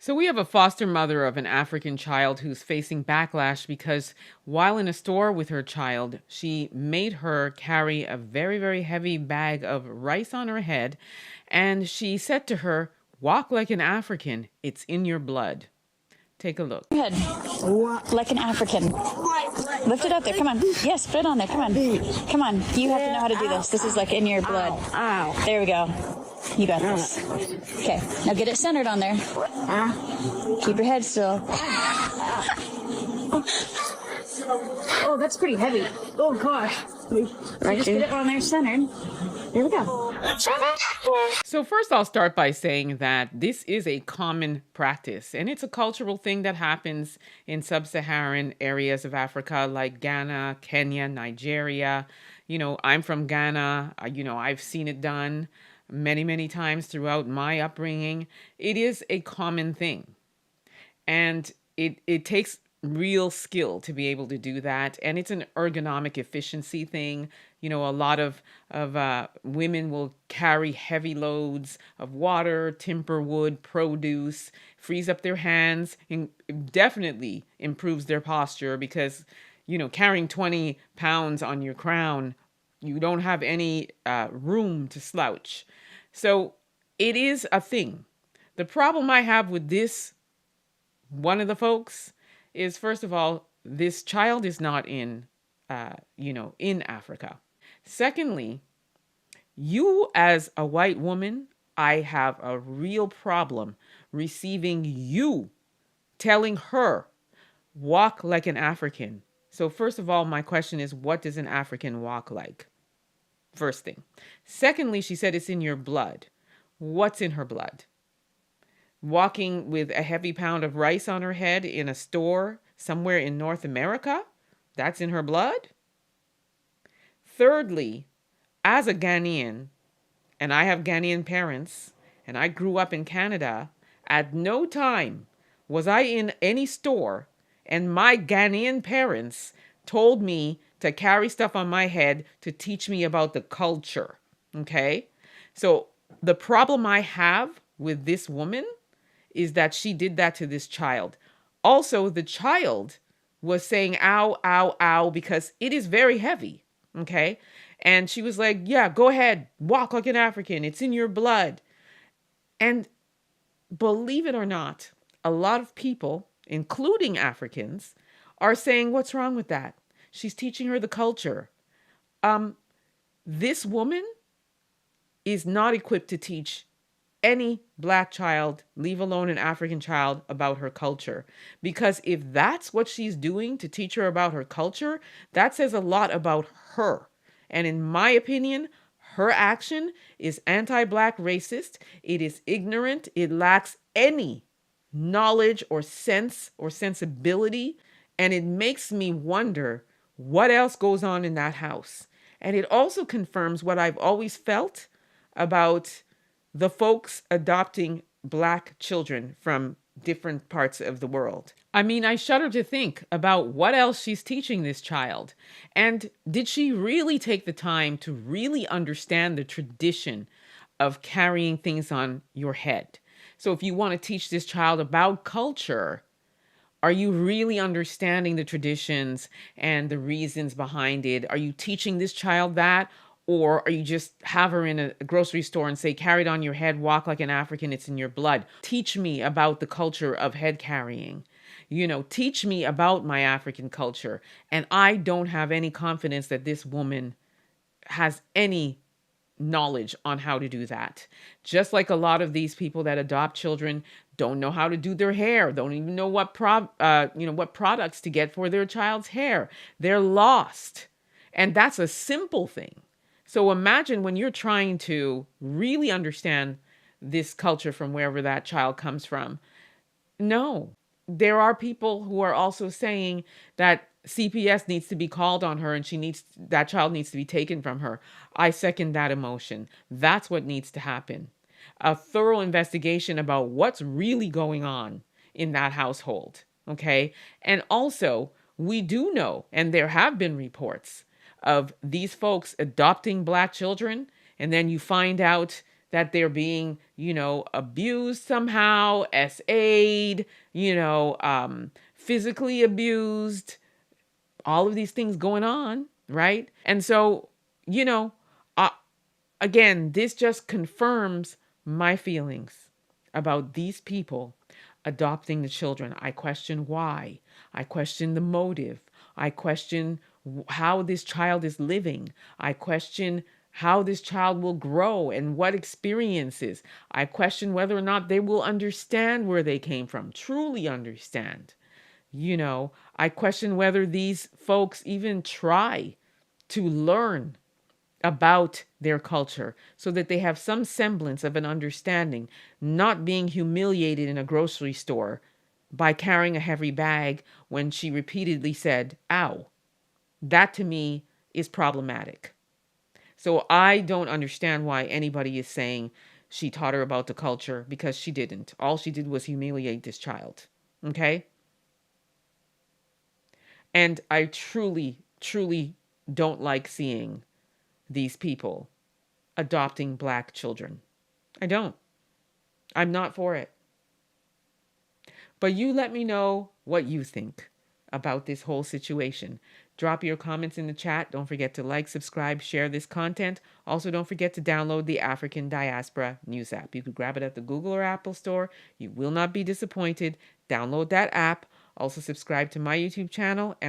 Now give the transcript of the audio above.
So we have a foster mother of an African child who's facing backlash because while in a store with her child, she made her carry a very, very heavy bag of rice on her head. And she said to her, "Walk like an African. It's in your blood." Take a look. Head like an African. Lift it up there. Come on. Yes, put it on there. Come on. Come on. You have to know how to do this. This is like in your blood. Ow. There we go. You got this. Okay. Now get it centered on there. Keep your head still. Oh, that's pretty heavy. Oh, gosh. So just get it on there centered. There we go. So first I'll start by saying that this is a common practice, and it's a cultural thing that happens in sub-Saharan areas of Africa like Ghana, Kenya, Nigeria. I'm from Ghana. I've seen it done many, many times throughout my upbringing. It is a common thing. And it takes real skill to be able to do that. And it's an ergonomic efficiency thing. A lot of women will carry heavy loads of water, timber, wood, produce, frees up their hands, and definitely improves their posture because, carrying 20 pounds on your crown, you don't have any room to slouch. So it is a thing. The problem I have with this, one of the folks, is first of all, this child is not in Africa. Secondly, you as a white woman, I have a real problem receiving you telling her, walk like an African. So first of all, my question is, what does an African walk like? First thing. Secondly, she said it's in your blood. What's in her blood? Walking with a heavy pound of rice on her head in a store somewhere in North America? That's in her blood? Thirdly, as a Ghanaian, and I have Ghanaian parents, and I grew up in Canada, at no time was I in any store and my Ghanaian parents told me to carry stuff on my head to teach me about the culture, okay? So the problem I have with this woman is that she did that to this child. Also, the child was saying, ow, ow, ow, because it is very heavy, okay? And she was like, yeah, go ahead, walk like an African. It's in your blood. And believe it or not, a lot of people, including Africans, are saying, what's wrong with that? She's teaching her the culture. This woman is not equipped to teach any Black child, leave alone an African child, about her culture. Because if that's what she's doing to teach her about her culture, that says a lot about her. And in my opinion, her action is anti-Black racist. It is ignorant. It lacks any knowledge or sense or sensibility. And it makes me wonder what else goes on in that house. And it also confirms what I've always felt about the folks adopting Black children from different parts of the world. I mean, I shudder to think about what else she's teaching this child. And did she really take the time to really understand the tradition of carrying things on your head? So if you want to teach this child about culture, are you really understanding the traditions and the reasons behind it? Are you teaching this child that? Or are you just have her in a grocery store and say, carry it on your head, walk like an African, it's in your blood. Teach me about the culture of head carrying. Teach me about my African culture. And I don't have any confidence that this woman has any knowledge on how to do that. Just like a lot of these people that adopt children don't know how to do their hair, don't even know what products to get for their child's hair. They're lost. And that's a simple thing. So imagine when you're trying to really understand this culture from wherever that child comes from. No, there are people who are also saying that CPS needs to be called on her and that child needs to be taken from her. I second that emotion. That's what needs to happen. A thorough investigation about what's really going on in that household. Okay. And also, we do know, and there have been reports of these folks adopting Black children, and then you find out that they're being abused somehow, SA'd, physically abused, all of these things going on, right? And so, you know, uh, again, this just confirms my feelings about these people adopting the children. I question why. I question the motive. I question how this child is living. I question how this child will grow and what experiences. I question whether or not they will understand where they came from, truly understand. I question whether these folks even try to learn about their culture so that they have some semblance of an understanding, not being humiliated in a grocery store by carrying a heavy bag when she repeatedly said, ow. That to me is problematic. So I don't understand why anybody is saying she taught her about the culture, because she didn't. All she did was humiliate this child. Okay? And I truly, truly don't like seeing these people adopting Black children. I don't. I'm not for it. But you let me know what you think about this whole situation. Drop your comments in the chat. Don't forget to like, subscribe, share this content. Also, don't forget to download the African Diaspora News app. You could grab it at the Google or Apple store. You will not be disappointed. Download that app. Also, subscribe to my YouTube channel and